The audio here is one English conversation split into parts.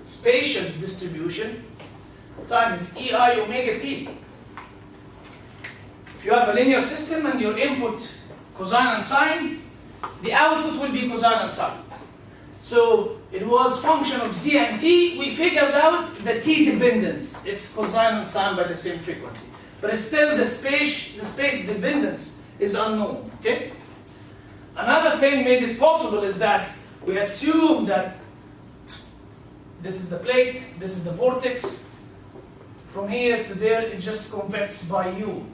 spatial distribution times EI omega t. If you have a linear system and your input cosine and sine, the output will be cosine and sine. So it was function of z and t. We figured out the t dependence. It's cosine and sine by the same frequency. But still the space dependence is unknown. Okay? Another thing made it possible is that we assume that this is the plate, this is the vortex. From here to there, it just convects by u.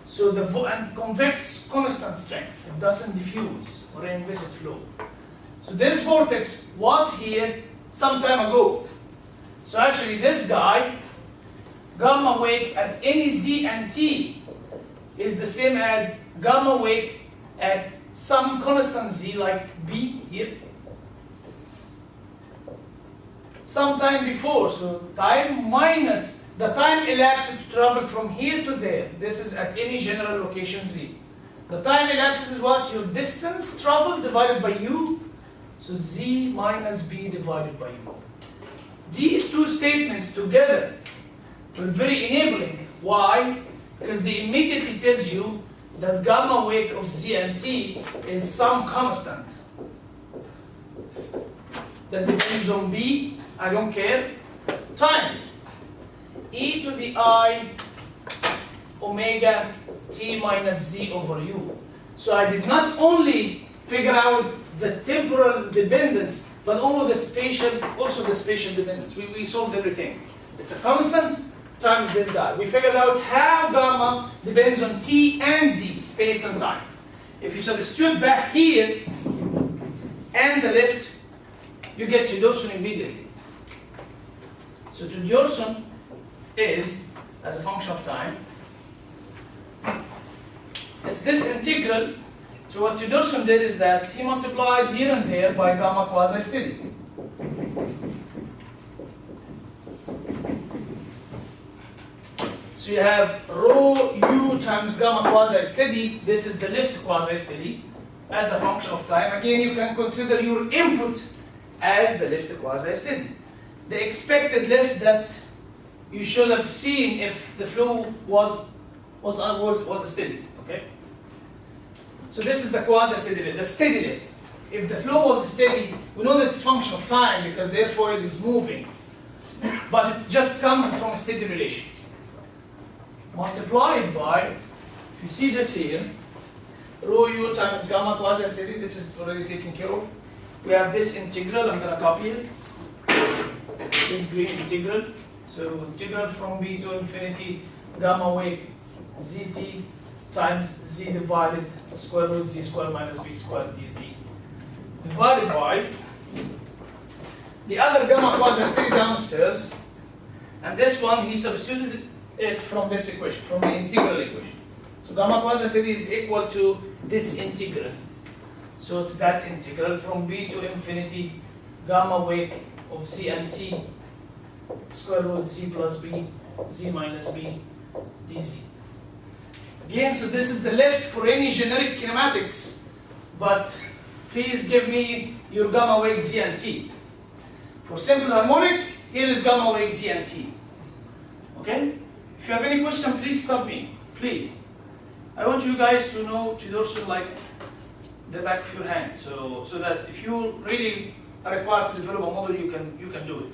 So and convex constant strength. It doesn't diffuse or inviscid flow. So this vortex was here some time ago. So actually this guy, gamma wave at any z and t, is the same as gamma wave at some constant z like b here. Some time before, so time minus the time elapsed to travel from here to there. This is at any general location z. The time elapsed is what? Your distance traveled divided by u. So z minus b divided by u. These two statements together were very enabling. Why? Because they immediately tells you that gamma weight of z and t is some constant that depends on b, I don't care, times e to the I omega t minus z over u. So I did not only figure out the temporal dependence, but also the spatial dependence. We solved everything. It's a constant times this guy. We figured out how gamma depends on t and z, space and time. If you substitute back here and the left, you get Tudorson immediately. So Tudorson is, as a function of time, it's this integral. So what Tudorson did is that he multiplied here and there by gamma quasi-steady. So you have rho u times gamma quasi-steady. This is the left quasi-steady as a function of time. Again, you can consider your input as the left quasi-steady. The expected left that you should have seen if the flow was steady. Okay. So this is the quasi-steady lift, the steady lift. If the flow was steady, we know that it's a function of time because therefore it is moving. But it just comes from steady relations. Multiplied by, if you see this here, rho u times gamma quasi-steady, this is already taken care of. We have this integral, I'm going to copy it. This green integral. So integral from b to infinity gamma wave zt times z divided square root z squared minus b squared dz divided by the other gamma quasi-steady downstairs, and this one he substituted it from this equation, from the integral equation. So gamma quasi-steady is equal to this integral. So it's that integral from b to infinity gamma wave of z and t square root z plus b z minus b dz. Again, so this is the left for any generic kinematics, but please give me your gamma wave z and t. For simple harmonic, here is gamma wave z and t. Okay? If you have any question, please stop me. Please. I want you guys to know Tudorson like the back of your hand, so that if you really are required to develop a model, you can do it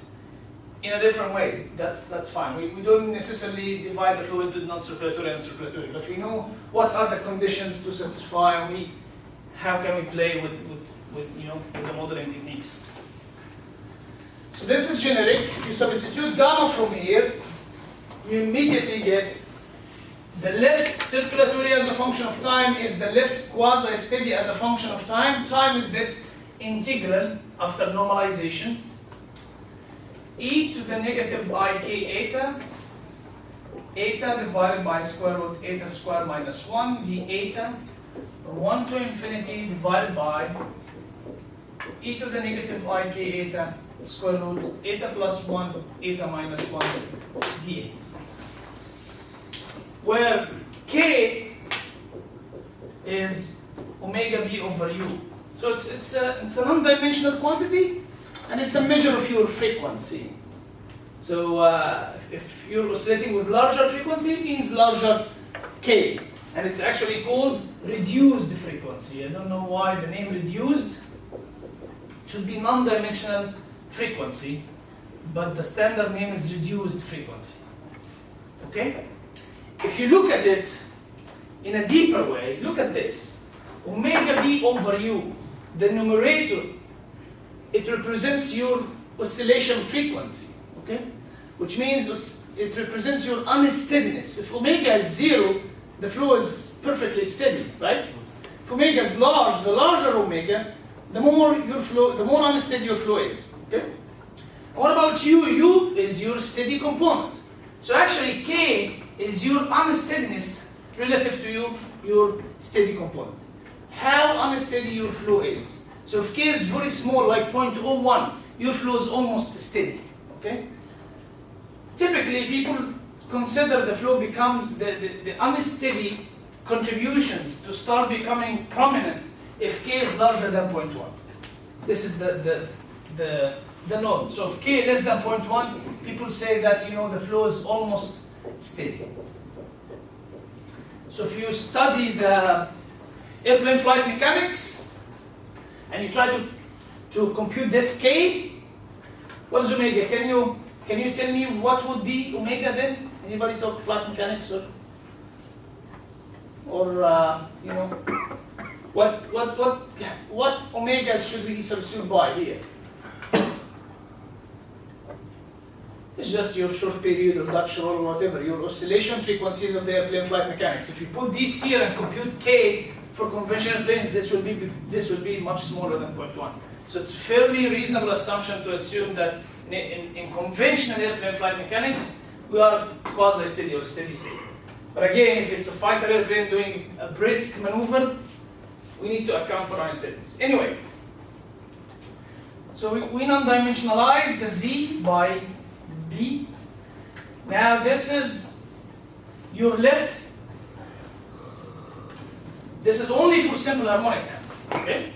in a different way. That's fine. We don't necessarily divide the flow into non-circulatory and circulatory, but we know what are the conditions to satisfy, and how can we play with the modeling techniques. So this is generic. If you substitute gamma from here, you immediately get the left circulatory as a function of time is the left quasi-steady as a function of time. Time is this integral after normalization. E to the negative ik eta, eta divided by square root eta squared minus 1 d eta from 1 to infinity divided by e to the negative ik eta square root eta plus 1 eta minus 1 d eta, where k is omega b over u. So it's a non-dimensional quantity, and it's a measure of your frequency. So if you're oscillating with larger frequency, it means larger K. And it's actually called reduced frequency. I don't know why the name reduced. It should be non-dimensional frequency, but the standard name is reduced frequency. Okay? If you look at it in a deeper way, look at this. Omega B over U, the numerator, it represents your oscillation frequency. Okay? Which means it represents your unsteadiness. If omega is 0, the flow is perfectly steady, right? If omega is large, the larger omega, the more unsteady your flow is. Okay? And what about U? U is your steady component. So actually K is your unsteadiness relative to your steady component. How unsteady your flow is. So if K is very small, like 0.01, your flow is almost steady. Okay? Typically, people consider the flow becomes the unsteady contributions to start becoming prominent if K is larger than 0.1. This is the norm. So if K less than 0.1, people say that the flow is almost steady. So if you study the airplane flight mechanics and you try to compute this K, what is omega? Can you tell me what would be omega then? Anybody talk flight mechanics or what omega should we substitute by here? It's just your short period or Dutch roll or whatever, your oscillation frequencies of the airplane flight mechanics. If you put these here and compute K for conventional planes, this will be much smaller than 0.1. So it's a fairly reasonable assumption to assume that in conventional airplane flight mechanics, we are quasi-steady or steady state. But again, if it's a fighter airplane doing a brisk maneuver, we need to account for unsteadiness. Anyway, so we non-dimensionalize the Z by B. Now this is your lift. This is only for simple harmonic now. Okay?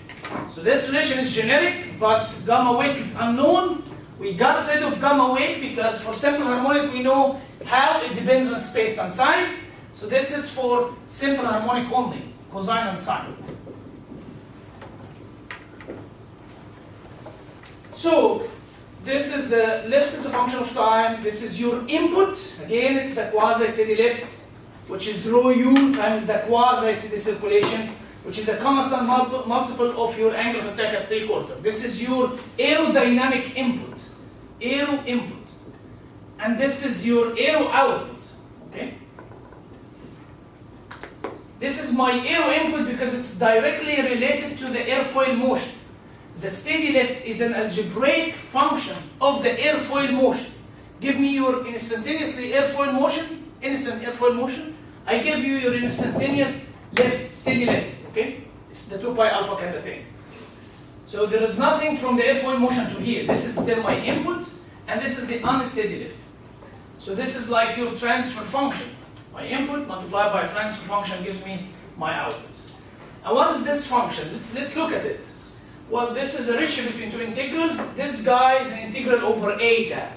So this relation is generic, but gamma wake is unknown. We got rid of gamma wake because for simple harmonic we know how it depends on space and time. So this is for simple harmonic only, cosine and sine. So this is the lift as a function of time. This is your input. Again, it's the quasi-steady lift, which is rho u times the quasi-steady circulation, which is a constant multiple of your angle of attack at 3/4. This is your aerodynamic input, aero input. And this is your aero output, okay? This is my aero input because it's directly related to the airfoil motion. The steady lift is an algebraic function of the airfoil motion. Give me your instantaneously airfoil motion, instant airfoil motion. I give you your instantaneous lift, steady lift, okay? It's the 2 pi alpha kind of thing. So there is nothing from the airfoil motion to here. This is still my input, and this is the unsteady lift. So this is like your transfer function. My input multiplied by transfer function gives me my output. And what is this function? Let's look at it. Well, this is a ratio between two integrals. This guy is an integral over eta,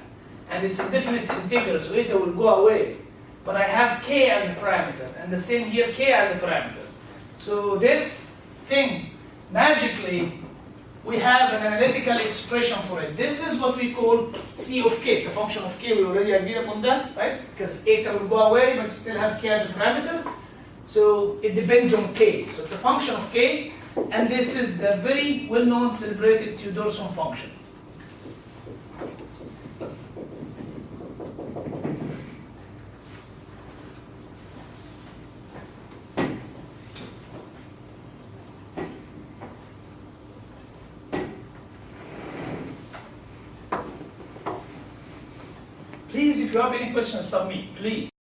and it's a definite integral, so eta will go away. But I have k as a parameter, and the same here, k as a parameter. So this thing, magically, we have an analytical expression for it. This is what we call C of k. It's a function of k. We already agreed upon that, right? Because eta will go away, but you still have k as a parameter. So it depends on k. So it's a function of k, and this is the very well-known celebrated Theodorson function. Please, if you have any questions, stop me, please.